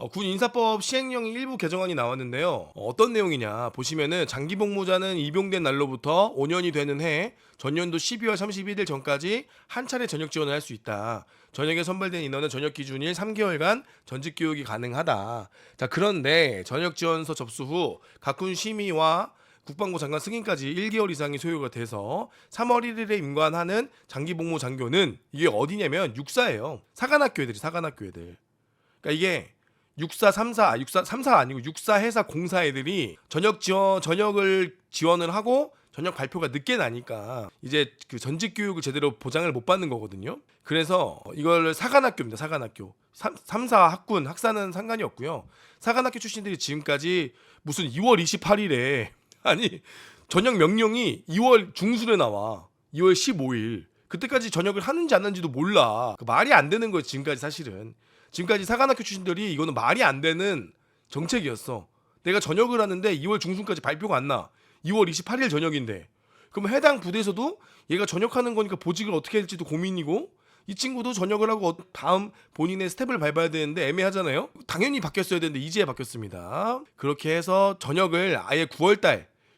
군 인사법 시행령 일부 개정안이 나왔는데요. 어떤 내용이냐 보시면은 장기 복무자는 입용된 날로부터 5년이 되는 해 전년도 12월 31일 전까지 한 차례 전역 지원을 할 수 있다. 전역에 선발된 인원은 전역 기준일 3개월간 전직 교육이 가능하다. 자, 그런데 전역 지원서 접수 후 각군 심의와 국방부 장관 승인까지 1개월 이상이 소요가 돼서 3월 1일에 임관하는 장기 복무 장교는 이게 어디냐면 육사예요. 사관학교 애들이 사관학교 애들. 그러니까 이게 육사 3사, 육사 3사 아니고 육사 해사 공사 애들이 전역을 지원을 하고 전역 발표가 늦게 나니까 이제 그 전직 교육을 제대로 보장을 못 받는 거거든요. 그래서 이걸 사관학교입니다. 사관학교. 3사 학군 학사는 상관이 없고요. 사관학교 출신들이 지금까지 무슨 2월 28일에 아니 전역 명령이 2월 중순에 나와. 2월 15일. 그때까지 전역을 하는지 안 하는지도 몰라. 말이 안 되는 거예요. 지금까지 사실은. 지금까지 사관학교 출신들이 이거는 말이 안 되는 정책이었어. 내가 전역을 하는데 2월 중순까지 발표가 안 나. 2월 28일 전역인데. 그럼 해당 부대에서도 얘가 전역하는 거니까 보직을 어떻게 할지도 고민이고 이 친구도 전역을 하고 다음 본인의 스텝을 밟아야 되는데 애매하잖아요. 당연히 바뀌었어야 되는데 이제 바뀌었습니다. 그렇게 해서 전역을 아예 9월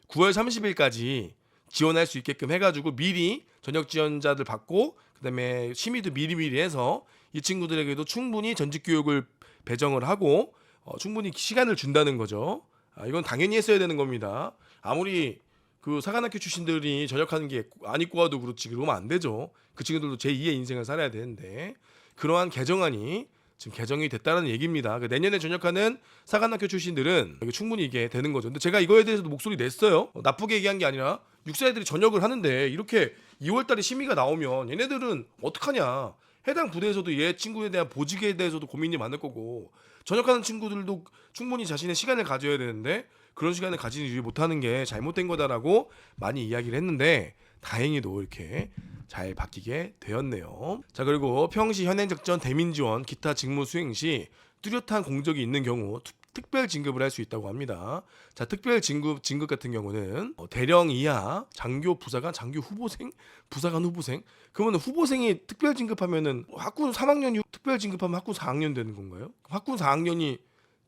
30일까지 지원할 수 있게끔 해가지고 미리 전역 지원자들 받고 그다음에 심의도 미리미리 해서 이 친구들에게도 충분히 전직 교육을 배정을 하고 충분히 시간을 준다는 거죠. 이건 당연히 했어야 되는 겁니다. 아무리 그 사관학교 출신들이 전역하는 게 안 입고 와도 그렇지 그러면 안 되죠. 그 친구들도 제2의 인생을 살아야 되는데 그러한 개정안이 지금 개정이 됐다는 얘기입니다. 내년에 전역하는 사관학교 출신들은 충분히 이게 되는 거죠. 근데 제가 이거에 대해서도 목소리 냈어요. 나쁘게 얘기한 게 아니라 육사 애들이 전역을 하는데 이렇게 2월달에 심의가 나오면 얘네들은 어떡하냐. 해당 부대에서도 얘 친구에 대한 보직에 대해서도 고민이 많을 거고 전역하는 친구들도 충분히 자신의 시간을 가져야 되는데 그런 시간을 가지지 못하는 게 잘못된 거다라고 많이 이야기를 했는데 다행히도 이렇게 잘 바뀌게 되었네요. 자, 그리고 평시 현행작전 대민지원 기타 직무 수행 시 뚜렷한 공적이 있는 경우 특별 진급을 할 수 있다고 합니다. 자, 특별 진급 같은 경우는 대령 이하 장교 부사관 장교 후보생 부사관 후보생 그러면 후보생이 특별 진급하면은 학군 3학년이 특별 진급하면 학군 4학년 되는 건가요? 학군 4학년이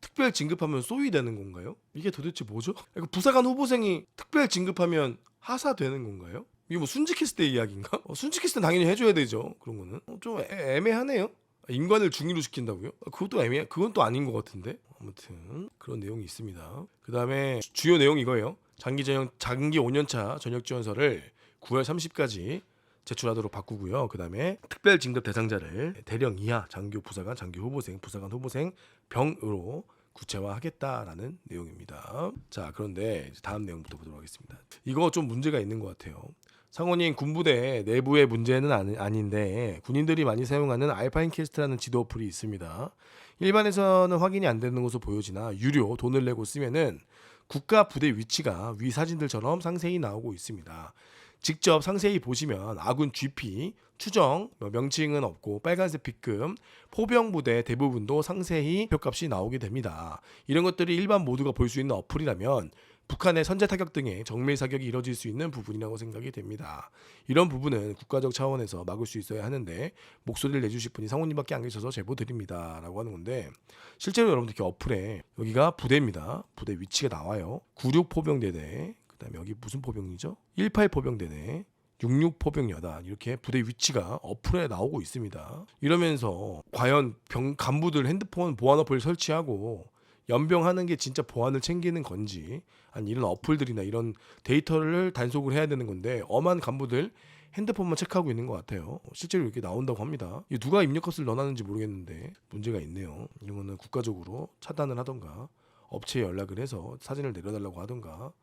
특별 진급하면 소위 되는 건가요? 이게 도대체 뭐죠? 부사관 후보생이 특별 진급하면 하사 되는 건가요? 이게 뭐 순직했을 때 이야기인가? 순직했을 때 당연히 해줘야 되죠. 그런 거는 좀 애매하네요. 임관을 중위로 시킨다고요? 그것도 그건 또 아닌 것 같은데. 아무튼 그런 내용이 있습니다. 그 다음에 주요 내용 이거예요. 장기 5년차 전역 지원서를 9월 30까지 제출하도록 바꾸고요. 그 다음에 특별 진급 대상자를 대령 이하 장교 부사관 장교 후보생 부사관 후보생 병으로 구체화하겠다라는 내용입니다. 자, 그런데 다음 내용부터 보도록 하겠습니다. 이거 좀 문제가 있는 것 같아요. 상원님, 군부대 내부의 문제는 아닌데 군인들이 많이 사용하는 알파인캐스트라는 지도 어플이 있습니다. 일반에서는 확인이 안 되는 것으로 보여지나 유료 돈을 내고 쓰면은 국가 부대 위치가 위 사진들처럼 상세히 나오고 있습니다. 직접 상세히 보시면 아군 GP, 추정, 명칭은 없고 빨간색 빗금, 포병부대 대부분도 상세히 표값이 나오게 됩니다. 이런 것들이 일반 모두가 볼 수 있는 어플이라면 북한의 선제 타격 등의 정밀 사격이 이뤄질 수 있는 부분이라고 생각이 됩니다. 이런 부분은 국가적 차원에서 막을 수 있어야 하는데 목소리를 내주실 분이 상호님밖에 안 계셔서 제보 드립니다 라고 하는 건데 실제로 여러분들 이렇게 어플에 여기가 부대입니다. 부대 위치가 나와요. 96포병대대 그 다음에 여기 무슨 포병이죠? 18포병대대 66포병여단 이렇게 부대 위치가 어플에 나오고 있습니다. 이러면서 과연 간부들 핸드폰 보안 어플 설치하고 연병하는 게 진짜 보안을 챙기는 건지 아니 이런 어플들이나 이런 데이터를 단속을 해야 되는 건데 엄한 간부들 핸드폰만 체크하고 있는 것 같아요. 실제로 이렇게 나온다고 합니다. 누가 입력컷을 넣어놨는지 모르겠는데 문제가 있네요. 이런 거는 국가적으로 차단을 하던가 업체에 연락을 해서 사진을 내려달라고 하던가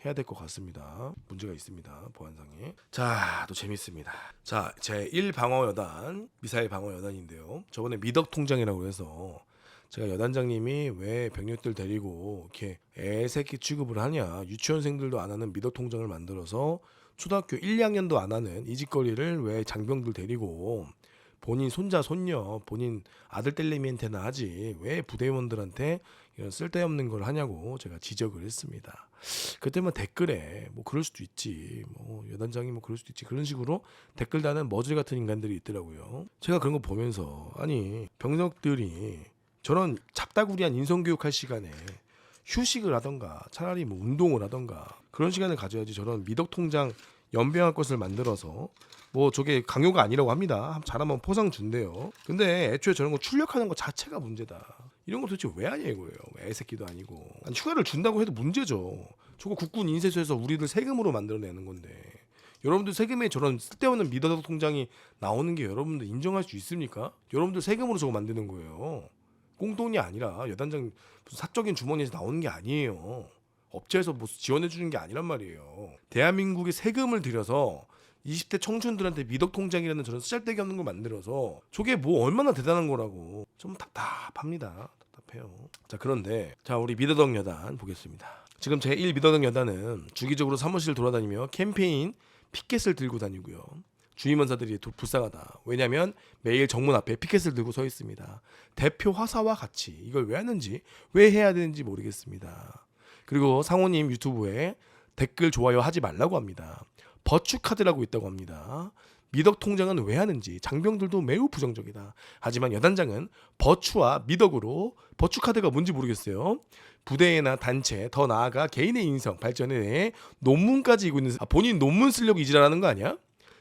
해야 될 것 같습니다. 문제가 있습니다. 보안상에. 자, 또 재밌습니다. 자, 제1방어여단 미사일 방어여단인데요. 저번에 미덕 통장이라고 해서 제가 여단장님이 왜 병력들 데리고 이렇게 애새끼 취급을 하냐 유치원생들도 안 하는 미덕 통장을 만들어서 초등학교 1, 2학년도 안 하는 이 짓거리를 왜 장병들 데리고 본인 손자 손녀 본인 아들 딸내미한테나 하지 왜 부대원들한테 이런 쓸데없는 걸 하냐고 제가 지적을 했습니다. 그때 뭐 댓글에 뭐 그럴 수도 있지 뭐 여단장이 뭐 그럴 수도 있지 그런 식으로 댓글 다는 머저리 같은 인간들이 있더라고요. 제가 그런 거 보면서 아니 병력들이 저런 잡다구리한 인성교육할 시간에 휴식을 하던가 차라리 뭐 운동을 하던가 그런 시간을 가져야지. 저런 미덕통장 연병할 것을 만들어서 뭐 저게 강요가 아니라고 합니다. 잘하면 포상 준대요. 근데 애초에 저런 거 출력하는 것 자체가 문제다. 이런 거 도대체 왜 하냐 이거예요. 애새끼도 아니고. 아니, 휴가를 준다고 해도 문제죠. 저거 국군 인쇄소에서 우리들 세금으로 만들어내는 건데 여러분들 세금에 저런 쓸데없는 미덕 통장이 나오는 게 여러분들 인정할 수 있습니까? 여러분들 세금으로 저거 만드는 거예요. 꽁돈이 아니라 여단장 무슨 사적인 주머니에서 나오는 게 아니에요. 업체에서 뭐 지원해 주는 게 아니란 말이에요. 대한민국의 세금을 들여서 20대 청춘들한테 미덕 통장이라는 저런 쓰잘데기 없는 걸 만들어서 저게 뭐 얼마나 대단한 거라고. 좀 답답합니다. 답답해요. 자, 그런데 자, 우리 미더덕 여단 보겠습니다. 지금 제1 미더덕 여단은 주기적으로 사무실을 돌아다니며 캠페인 피켓을 들고 다니고요. 주임원사들이 불쌍하다. 왜냐하면 매일 정문 앞에 피켓을 들고 서 있습니다. 대표 화사와 같이. 이걸 왜 하는지, 왜 해야 되는지 모르겠습니다. 그리고 상호님 유튜브에 댓글 좋아요 하지 말라고 합니다. 버추카드라고 있다고 합니다. 미덕 통장은 왜 하는지 장병들도 매우 부정적이다. 하지만 여단장은 버추와 미덕으로, 버추카드가 뭔지 모르겠어요. 부대나 단체, 더 나아가 개인의 인성 발전에 대해 논문까지 이고 있는, 본인 논문 쓰려고 이지랄하는 거 아니야?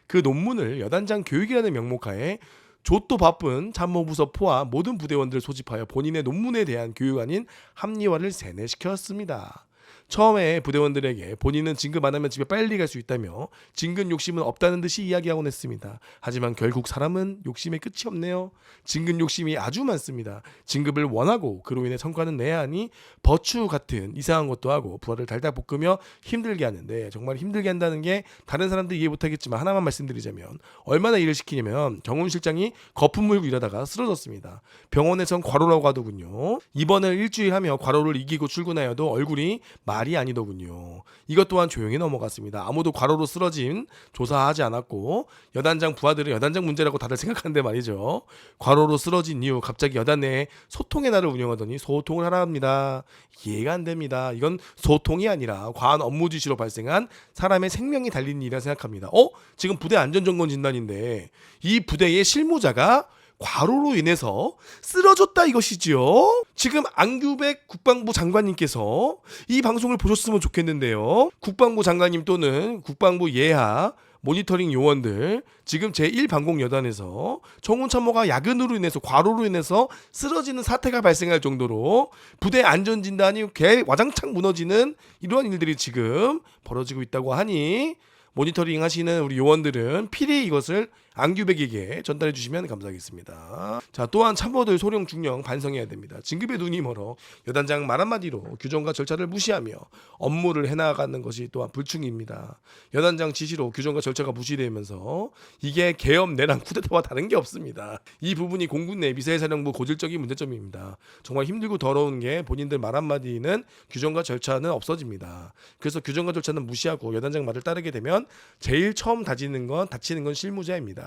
그 논문을 여단장 교육이라는 명목하에 좆도 바쁜 참모부서 포함 모든 부대원들을 소집하여 본인의 논문에 대한 교육 아닌 합리화를 세뇌시켰습니다. 처음에 부대원들에게 본인은 진급 안 하면 집에 빨리 갈 수 있다며 진급 욕심은 없다는 듯이 이야기하곤 했습니다. 하지만 결국 사람은 욕심에 끝이 없네요. 진급 욕심이 아주 많습니다. 진급을 원하고 그로 인해 성과는 내야 하니 버추 같은 이상한 것도 하고 부하를 달달 볶으며 힘들게 하는데, 정말 힘들게 한다는 게 다른 사람들 이해 못하겠지만 하나만 말씀드리자면 얼마나 일을 시키냐면 정훈 실장이 거품 물고 일하다가 쓰러졌습니다. 병원에선 과로라고 하더군요. 입원을 일주일 하며 과로를 이기고 출근하여도 얼굴이 말이 아니더군요. 이것 또한 조용히 넘어갔습니다. 아무도 과로로 쓰러짐 조사하지 않았고 여단장 부하들은 여단장 문제라고 다들 생각하는데 말이죠. 과로로 쓰러진 이후 갑자기 여단 내에 소통의 날을 운영하더니 소통을 하라 합니다. 이해가 안 됩니다. 이건 소통이 아니라 과한 업무 지시로 발생한 사람의 생명이 달린 일이라 생각합니다. 지금 부대 안전점검 진단인데 이 부대의 실무자가 과로로 인해서 쓰러졌다 이것이지요. 지금 안규백 국방부 장관님께서 이 방송을 보셨으면 좋겠는데요. 국방부 장관님 또는 국방부 예하 모니터링 요원들, 지금 제1방공여단에서 정훈 참모가 야근으로 인해서 과로로 인해서 쓰러지는 사태가 발생할 정도로 부대 안전진단이 와장창 무너지는 이러한 일들이 지금 벌어지고 있다고 하니 모니터링 하시는 우리 요원들은 필히 이것을 안규백에게 전달해 주시면 감사하겠습니다. 자, 또한 참모들 소령 중령 반성해야 됩니다. 진급에 눈이 멀어 여단장 말 한마디로 규정과 절차를 무시하며 업무를 해나가는 것이 또한 불충입니다. 여단장 지시로 규정과 절차가 무시되면서 이게 계엄 내란 쿠데타와 다른 게 없습니다. 이 부분이 공군 내 미사일사령부 고질적인 문제점입니다. 정말 힘들고 더러운 게 본인들 말 한마디는 규정과 절차는 없어집니다. 그래서 규정과 절차는 무시하고 여단장 말을 따르게 되면 제일 처음 다치는 건 실무자입니다.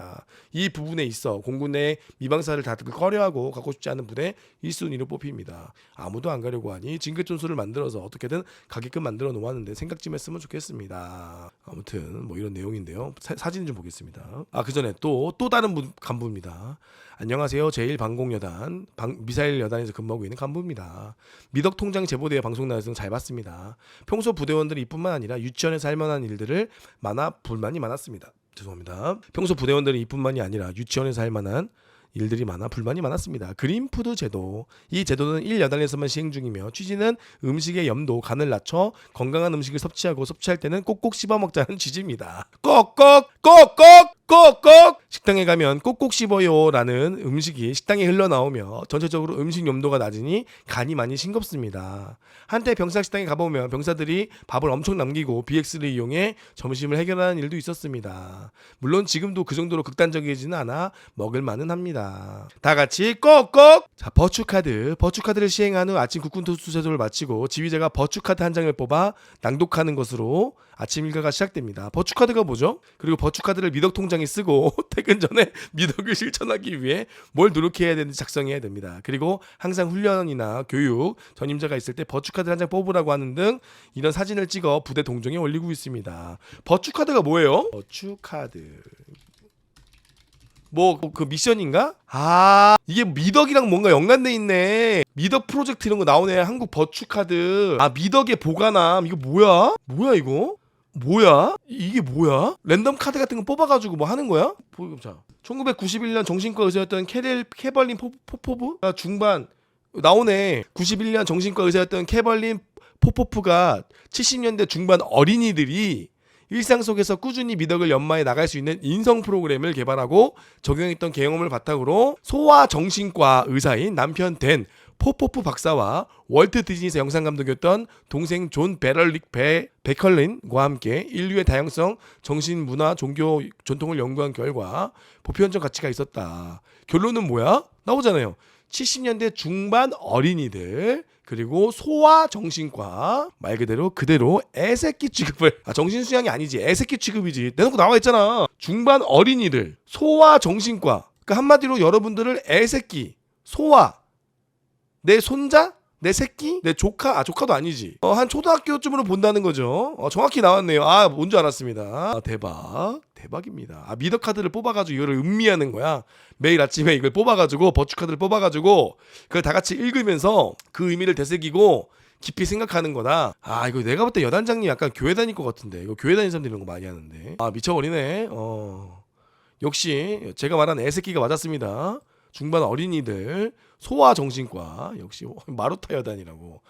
이 부분에 있어 공군 내 미방사를 다들 꺼려하고 가고 싶지 않은 부대 1순위로 뽑힙니다. 아무도 안 가려고 하니 징계존수를 만들어서 어떻게든 가게끔 만들어 놓았는데 생각 좀 했으면 좋겠습니다. 아무튼 뭐 이런 내용인데요. 사진 좀 보겠습니다. 그 전에 또 다른 간부입니다. 안녕하세요. 제1방공여단 미사일 여단에서 근무하고 있는 간부입니다. 미덕 통장 제보대회 방송 나와서 잘 봤습니다. 평소 부대원들이 이뿐만 아니라 유치원에서 할 만한 일들을 불만이 많았습니다. 죄송합니다. 평소 부대원들이 이뿐만이 아니라 유치원에서 할 만한 일들이 많아 불만이 많았습니다. 그린푸드 제도. 이 제도는 1여단에서만 시행 중이며 취지는 음식의 염도, 간을 낮춰 건강한 음식을 섭취하고 섭취할 때는 꼭꼭 씹어 먹자는 취지입니다. 꼭꼭 식당에 가면 꼭꼭 씹어요 라는 음식이 식당에 흘러나오며 전체적으로 음식 염도가 낮으니 간이 많이 싱겁습니다. 한때 병사 식당에 가보면 병사들이 밥을 엄청 남기고 BX를 이용해 점심을 해결하는 일도 있었습니다. 물론 지금도 그 정도로 극단적이지는 않아 먹을 만은 합니다. 다 같이 꼭꼭! 자, 버추카드를 시행한 후 아침 국군토수 제도를 마치고 지휘자가 버추카드 한 장을 뽑아 낭독하는 것으로 아침 일과가 시작됩니다. 버추카드가 뭐죠? 그리고 버추카드를 미덕 통장에 쓰고 퇴근 전에 미덕을 실천하기 위해 뭘 노력해야 되는지 작성해야 됩니다. 그리고 항상 훈련이나 교육, 전임자가 있을 때 버추카드 한 장 뽑으라고 하는 등 이런 사진을 찍어 부대 동정에 올리고 있습니다. 버추카드가 뭐예요? 버추카드. 뭐 그 미션인가? 아 이게 미덕이랑 뭔가 연관돼 있네. 미덕 프로젝트 이런 거 나오네. 한국 버추카드. 아 미덕의 보관함. 이거 뭐야? 뭐야 이거? 뭐야? 이게 뭐야? 랜덤 카드 같은 거 뽑아가지고 뭐 하는 거야? 자, 1991년 정신과 의사였던 캐벌린 포포프 중반 나오네. 91년 정신과 의사였던 캐벌린 포포프가 70년대 중반 어린이들이 일상 속에서 꾸준히 미덕을 연마해 나갈 수 있는 인성 프로그램을 개발하고 적용했던 경험을 바탕으로 소아정신과 의사인 남편 댄 포포프 박사와 월트 디즈니에서 영상감독이었던 동생 존 베컬린과 함께 인류의 다양성, 정신, 문화, 종교, 전통을 연구한 결과 보편적 가치가 있었다. 결론은 뭐야? 나오잖아요. 70년대 중반 어린이들 그리고 소아정신과 말 그대로 애새끼 취급을 정신수양이 아니지 애새끼 취급이지 내놓고 나와 있잖아. 중반 어린이들 소아정신과 그러니까 한마디로 여러분들을 애새끼 소아 내 손자 내 새끼 내 조카 조카도 아니지 한 초등학교쯤으로 본다는 거죠. 정확히 나왔네요. 뭔 줄 알았습니다. 대박입니다. 미덕 카드를 뽑아가지고 이거를 음미하는 거야. 매일 아침에 이걸 뽑아가지고 버추 카드를 뽑아가지고 그걸 다 같이 읽으면서 그 의미를 되새기고 깊이 생각하는 거다. 이거 내가 볼 때 여단장님 약간 교회 다닐 것 같은데. 이거 교회 다니는 사람들이 이런 거 많이 하는데. 미쳐버리네. 역시 제가 말한 애새끼가 맞았습니다. 중반 어린이들 소아정신과 역시 마루타 여단이라고.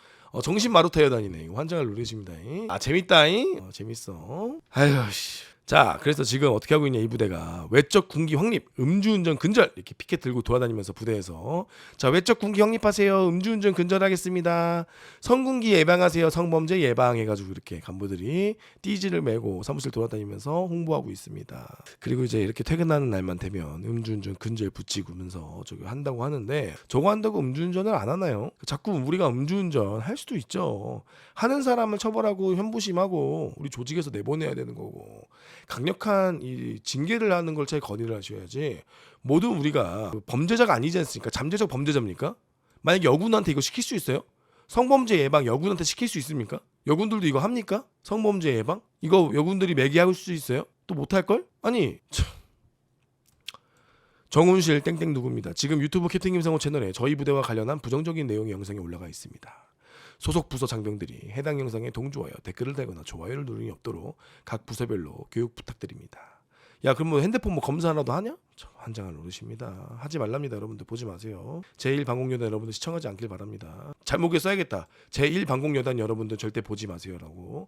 정신 마루타 여단이네. 환장을 누르십니다. 재밌다잉. 재밌어. 아휴 씨. 자, 그래서 지금 어떻게 하고 있냐 이 부대가 외적 군기 확립, 음주운전 근절 이렇게 피켓 들고 돌아다니면서 부대에서 자 외적 군기 확립하세요, 음주운전 근절하겠습니다, 성군기 예방하세요, 성범죄 예방해가지고 이렇게 간부들이 띠지를 메고 사무실 돌아다니면서 홍보하고 있습니다. 그리고 이제 이렇게 퇴근하는 날만 되면 음주운전 근절 붙이고면서 저기 한다고 하는데 저거 한다고 음주운전을 안 하나요? 자꾸 우리가 음주운전 할 수도 있죠. 하는 사람을 처벌하고 현부심하고 우리 조직에서 내보내야 되는 거고. 강력한 이 징계를 하는 걸 제일 건의를 하셔야지. 모두 우리가 범죄자가 아니지 않습니까? 잠재적 범죄자입니까? 만약에 여군한테 이거 시킬 수 있어요? 성범죄 예방 여군한테 시킬 수 있습니까? 여군들도 이거 합니까? 성범죄 예방? 이거 여군들이 매기할 수 있어요? 또 못할걸? 아니 참. 정훈실 땡땡 누구입니다. 지금 유튜브 캡틴 김성호 채널에 저희 부대와 관련한 부정적인 내용의 영상이 올라가 있습니다. 소속 부서 장병들이 해당 영상에 동조하여 댓글을 달거나 좋아요를 누르기 없도록 각 부서별로 교육 부탁드립니다. 야 그럼 뭐 핸드폰 검사라도 하냐? 환장을 노릇입니다. 하지 말랍니다. 여러분들 보지 마세요. 제1방공여단 여러분들 시청하지 않길 바랍니다. 잘못에 써야겠다. 제1방공여단 여러분들 절대 보지 마세요라고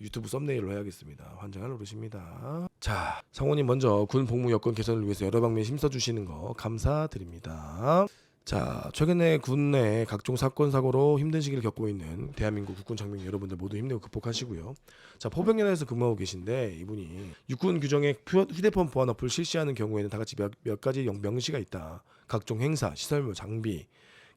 유튜브 썸네일로 해야겠습니다. 환장을 노릇입니다. 자 성원님 먼저 군 복무 여건 개선을 위해서 여러 방면 힘써주시는 거 감사드립니다. 자 최근에 군 내 각종 사건 사고로 힘든 시기를 겪고 있는 대한민국 국군 장병 여러분들 모두 힘내고 극복하시고요. 자 포병연에서 근무하고 계신데 이분이 육군 규정에 휴대폰 보안 어플 실시하는 경우에는 다 같이 몇 가지 명시가 있다. 각종 행사, 시설물, 장비,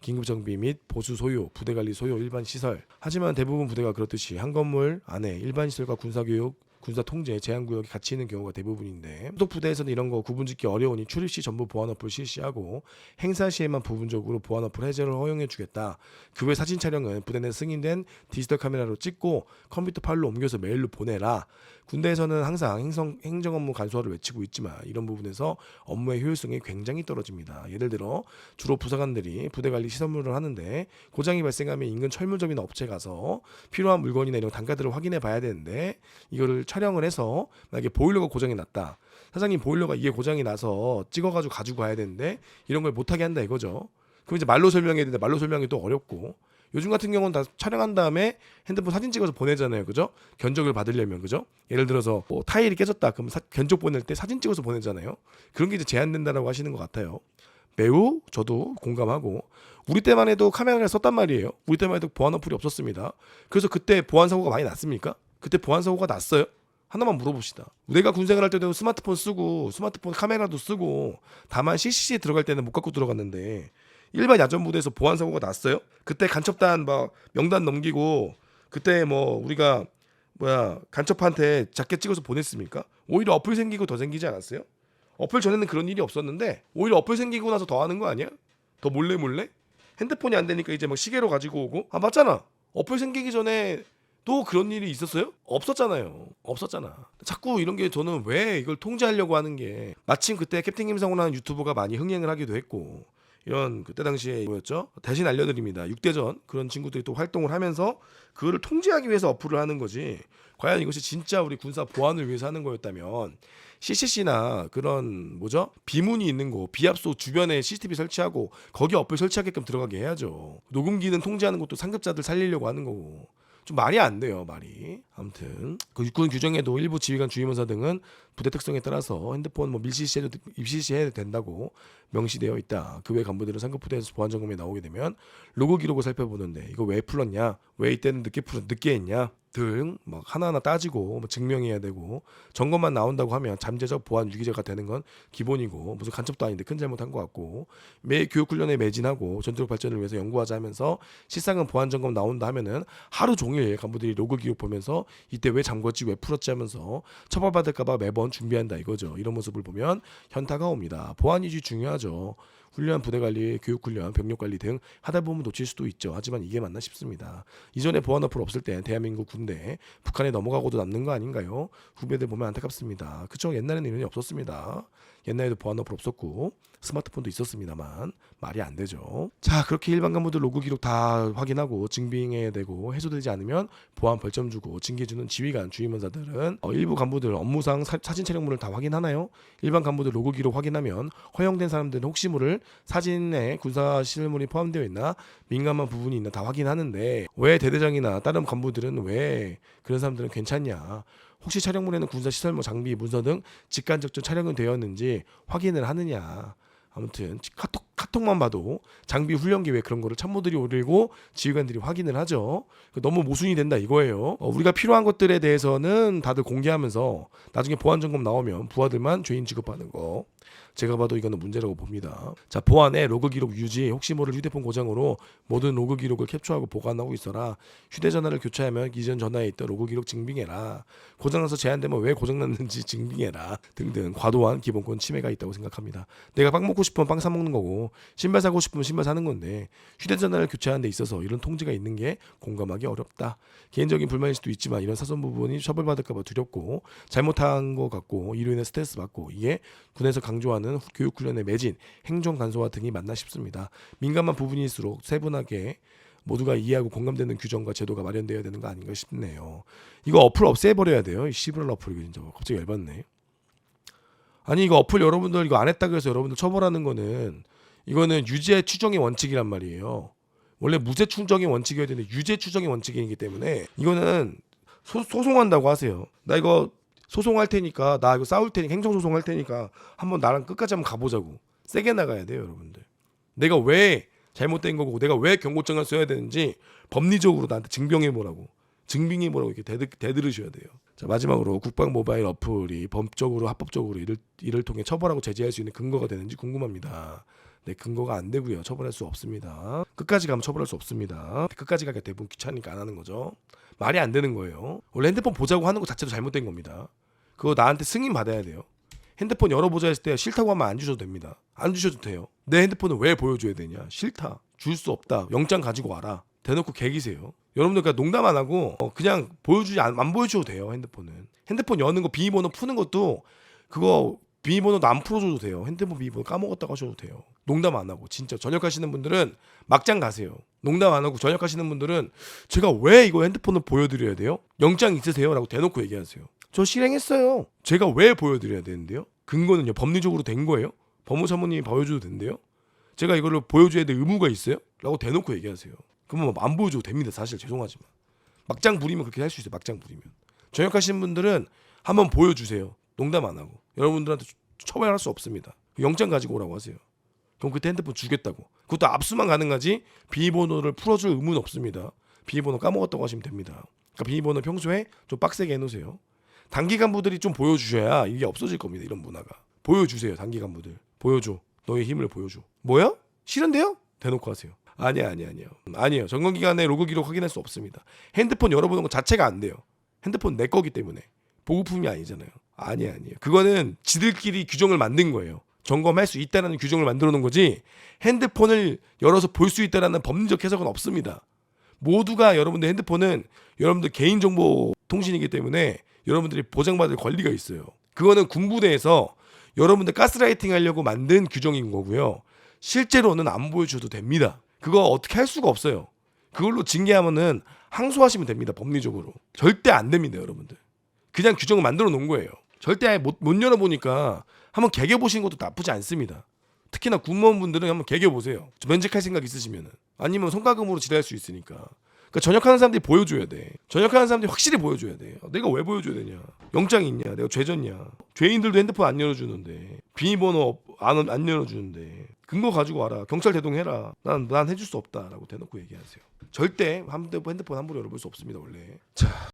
긴급 정비 및 보수 소요, 부대 관리 소요, 일반 시설. 하지만 대부분 부대가 그렇듯이 한 건물 안에 일반 시설과 군사교육, 군사 통제, 제한구역이 같이 있는 경우가 대부분인데 소속 부대에서는 이런 거 구분짓기 어려우니 출입 시 전부 보안 어플 실시하고 행사 시에만 부분적으로 보안 어플 해제를 허용해 주겠다. 그 외 사진 촬영은 부대 내 승인된 디지털 카메라로 찍고 컴퓨터 파일로 옮겨서 메일로 보내라. 군대에서는 항상 행정 업무 간소화를 외치고 있지만 이런 부분에서 업무의 효율성이 굉장히 떨어집니다. 예를 들어 주로 부사관들이 부대 관리 시설물을 하는데 고장이 발생하면 인근 철물점이나 업체 가서 필요한 물건이나 이런 단가들을 확인해 봐야 되는데 이거를 촬영을 해서 만약에 보일러가 고장이 났다. 사장님 보일러가 이게 고장이 나서 찍어가지고 가지고 가야 되는데 이런 걸 못하게 한다 이거죠. 그럼 이제 말로 설명해야 되는데 말로 설명이 또 어렵고 요즘 같은 경우는 다 촬영한 다음에 핸드폰 사진 찍어서 보내잖아요. 그죠? 견적을 받으려면 그죠? 예를 들어서 뭐 타일이 깨졌다. 그럼 견적 보낼 때 사진 찍어서 보내잖아요. 그런 게 이제 제한된다라고 하시는 것 같아요. 매우 저도 공감하고 우리 때만 해도 카메라를 썼단 말이에요. 우리 때만 해도 보안 어플이 없었습니다. 그래서 그때 보안 사고가 많이 났습니까? 그때 보안 사고가 났어요? 하나만 물어봅시다. 내가 군생활 할 때도 스마트폰 쓰고 스마트폰 카메라도 쓰고 다만 CCTV에 들어갈 때는 못 갖고 들어갔는데 일반 야전부대에서 보안 사고가 났어요? 그때 간첩단 막 명단 넘기고 그때 뭐 우리가 간첩한테 자켓 찍어서 보냈습니까? 오히려 어플 생기고 더 생기지 않았어요? 어플 전에는 그런 일이 없었는데 오히려 어플 생기고 나서 더 하는 거 아니야? 더 몰래? 핸드폰이 안 되니까 이제 막 시계로 가지고 오고 맞잖아. 어플 생기기 전에 또 그런 일이 있었어요? 없었잖아요. 없었잖아. 자꾸 이런 게 저는 왜 이걸 통제하려고 하는 게 마침 그때 캡틴 김성훈이라는 유튜버가 많이 흥행을 하기도 했고 이런 그때 당시에 뭐였죠? 대신 알려드립니다. 6대전 그런 친구들이 또 활동을 하면서 그거를 통제하기 위해서 어플을 하는 거지. 과연 이것이 진짜 우리 군사 보안을 위해서 하는 거였다면 CCC나 그런 뭐죠? 비문이 있는 곳, 비압소 주변에 CCTV 설치하고 거기 어플 설치하게끔 들어가게 해야죠. 녹음기는 통제하는 것도 상급자들 살리려고 하는 거고. 좀 말이 안 돼요, 말이. 아무튼 그 육군 규정에도 일부 지휘관 주임원사 등은 부대 특성에 따라서 핸드폰 뭐 밀시시해도 입시시해도 된다고 명시되어 있다. 그 외 간부들은 상급 부대에서 보안 점검에 나오게 되면 로그 기록을 살펴보는데 이거 왜 풀었냐, 왜 이때는 늦게 했냐 등 막 하나하나 따지고 뭐 증명해야 되고 점검만 나온다고 하면 잠재적 보안 유기죄가 되는 건 기본이고 무슨 간첩도 아닌데 큰 잘못한 것 같고 매 교육 훈련에 매진하고 전투력 발전을 위해서 연구하자 하면서 실상은 보안 점검 나온다 하면은 하루 종일 간부들이 로그 기록 보면서 이때 왜 잠궜지 왜 풀었지 하면서 처벌받을까봐 매번 준비한다 이거죠. 이런 모습을 보면 현타가 옵니다. 보안 유지 중요하죠. 훈련, 부대 관리, 교육 훈련, 병력 관리 등 하다 보면 놓칠 수도 있죠. 하지만 이게 맞나 싶습니다. 이전에 보안 어플 없을 땐 대한민국 군대 북한에 넘어가고도 남는 거 아닌가요? 후배들 보면 안타깝습니다. 그쵸? 옛날에는 이런 게 없었습니다. 옛날에도 보안 어플 없었고 스마트폰도 있었습니다만 말이 안 되죠. 자, 그렇게 일반 간부들 로그 기록 다 확인하고 증빙해야 되고 해소되지 않으면 보안 벌점 주고 징계주는 지휘관, 주임원사들은 일부 간부들 업무상 사진 촬영물을 다 확인하나요? 일반 간부들 로그 기록 확인하면 허용된 사람들은 혹시 모를 사진에 군사 실물이 포함되어 있나 민감한 부분이 있나 다 확인하는데 왜 대대장이나 다른 간부들은 왜 그런 사람들은 괜찮냐? 혹시 촬영물에는 군사 시설, 뭐 장비, 문서 등 직간접적 촬영은 되었는지 확인을 하느냐? 아무튼 카톡만 봐도 장비 훈련 계획 그런 거를 참모들이 올리고 지휘관들이 확인을 하죠. 너무 모순이 된다 이거예요. 우리가 필요한 것들에 대해서는 다들 공개하면서 나중에 보안 점검 나오면 부하들만 죄인 취급하는 거. 제가 봐도 이거는 문제라고 봅니다. 자, 보안에 로그 기록 유지, 혹시 모를 휴대폰 고장으로 모든 로그 기록을 캡처하고 보관하고 있어라. 휴대전화를 교체하면 이전 전화에 있던 로그 기록 증빙해라. 고장나서 제한되면 왜 고장났는지 증빙해라. 등등 과도한 기본권 침해가 있다고 생각합니다. 내가 빵 먹고 싶으면 빵 사 먹는 거고 신발 사고 싶으면 신발 사는 건데 휴대전화를 교체하는 데 있어서 이런 통제가 있는 게 공감하기 어렵다. 개인적인 불만일 수도 있지만 이런 사소한 부분이 처벌받을까 봐 두렵고 잘못한 것 같고 이로 인해 스트레스 받고 이게 군에서 강조하는 교육훈련의 매진, 행정 간소화 등이 맞나 싶습니다. 민감한 부분일수록 세분하게 모두가 이해하고 공감되는 규정과 제도가 마련되어야 되는 거 아닌가 싶네요. 이거 어플 없애버려야 돼요. 이 시브랄 어플 이거 진짜 갑자기 열받네. 아니 이거 어플 여러분들 이거 안 했다고 해서 여러분들 처벌하는 거는 이거는 유죄 추정의 원칙이란 말이에요. 원래 무죄 추정의 원칙이어야 되는데 유죄 추정의 원칙이기 때문에 이거는 소송한다고 하세요. 나 이거 소송할 테니까 나 이거 싸울 테니까 행정소송 할 테니까 한번 나랑 끝까지 한번 가보자고. 세게 나가야 돼요 여러분들. 내가 왜 잘못된 거고 내가 왜 경고장을 써야 되는지 법리적으로 나한테 증명해보라고. 증빙해보라고 이렇게 대들으셔야 돼요. 자, 마지막으로 국방 모바일 어플이 법적으로 합법적으로 이를 통해 처벌하고 제재할 수 있는 근거가 되는지 궁금합니다. 네, 근거가 안 되고요. 처벌할 수 없습니다. 끝까지 가면 처벌할 수 없습니다. 끝까지 가기가 대부분 귀찮으니까 안 하는 거죠. 말이 안 되는 거예요. 원래 핸드폰 보자고 하는 거 자체도 잘못된 겁니다. 그거 나한테 승인 받아야 돼요. 핸드폰 열어보자 했을 때 싫다고 하면 안 주셔도 됩니다. 안 주셔도 돼요. 내 핸드폰을 왜 보여줘야 되냐? 싫다. 줄 수 없다. 영장 가지고 와라. 대놓고 개기세요. 여러분들 그냥 농담 안 하고 그냥 안 보여줘도 돼요. 핸드폰은. 핸드폰 여는 거 비밀번호 푸는 것도 그거 비밀번호도 안 풀어줘도 돼요. 핸드폰 비밀번호 까먹었다고 하셔도 돼요. 농담 안 하고 진짜 전역하시는 분들은 막장 가세요. 농담 안 하고 전역하시는 분들은 제가 왜 이거 핸드폰을 보여드려야 돼요? 영장 있으세요? 라고 대놓고 얘기하세요. 저 실행했어요. 제가 왜 보여드려야 되는데요? 근거는요. 법리적으로 된 거예요? 법무사모님이 보여줘도 된대요? 제가 이거를 보여줘야 될 의무가 있어요? 라고 대놓고 얘기하세요. 그러면 안 보여줘도 됩니다. 사실 죄송하지만. 막장 부리면 그렇게 할 수 있어요. 막장 부리면. 전역하시는 분들은 한번 보여주세요. 농담 안 하고. 여러분들한테 처벌할 수 없습니다. 영장 가지고 오라고 하세요. 그럼 그때 핸드폰 주겠다고. 그것도 압수만 가능하지 비밀번호를 풀어줄 의무는 없습니다. 비밀번호 까먹었다고 하시면 됩니다. 그러니까 비밀번호 평소에 좀 빡세게 해놓으세요. 단기 간부들이 좀 보여주셔야 이게 없어질 겁니다. 이런 문화가. 보여주세요. 단기 간부들. 보여줘. 너의 힘을 보여줘. 뭐야? 싫은데요? 대놓고 하세요. 아니에요. 점검기간에 로그 기록 확인할 수 없습니다. 핸드폰 열어보는 것 자체가 안 돼요. 핸드폰 내 거기 때문에. 보호품이 아니잖아요. 아니에요. 그거는 지들끼리 규정을 만든 거예요. 점검할 수 있다는 규정을 만들어 놓은 거지 핸드폰을 열어서 볼 수 있다는 법리적 해석은 없습니다. 모두가 여러분들 핸드폰은 여러분들 개인정보 통신이기 때문에 여러분들이 보장받을 권리가 있어요. 그거는 군부대에서 여러분들 가스라이팅 하려고 만든 규정인 거고요. 실제로는 안 보여줘도 됩니다. 그거 어떻게 할 수가 없어요. 그걸로 징계하면은 항소하시면 됩니다. 법리적으로. 절대 안 됩니다, 여러분들. 그냥 규정을 만들어 놓은 거예요. 절대 아예 못 열어보니까 한번 개겨보시는 것도 나쁘지 않습니다. 특히나 군무원분들은 한번 개겨보세요. 면직할 생각 있으시면은. 아니면 성과금으로 지랄할 수 있으니까. 그러니까 전역하는 사람들이 보여줘야 돼. 전역하는 사람들이 확실히 보여줘야 돼. 내가 왜 보여줘야 되냐. 영장이 있냐. 내가 죄졌냐. 죄인들도 핸드폰 안 열어주는데. 비밀번호 안 열어주는데. 근거 가지고 와라. 경찰 대동해라. 난 해줄 수 없다라고 대놓고 얘기하세요. 절대 핸드폰 함부로 열어볼 수 없습니다. 원래. 자.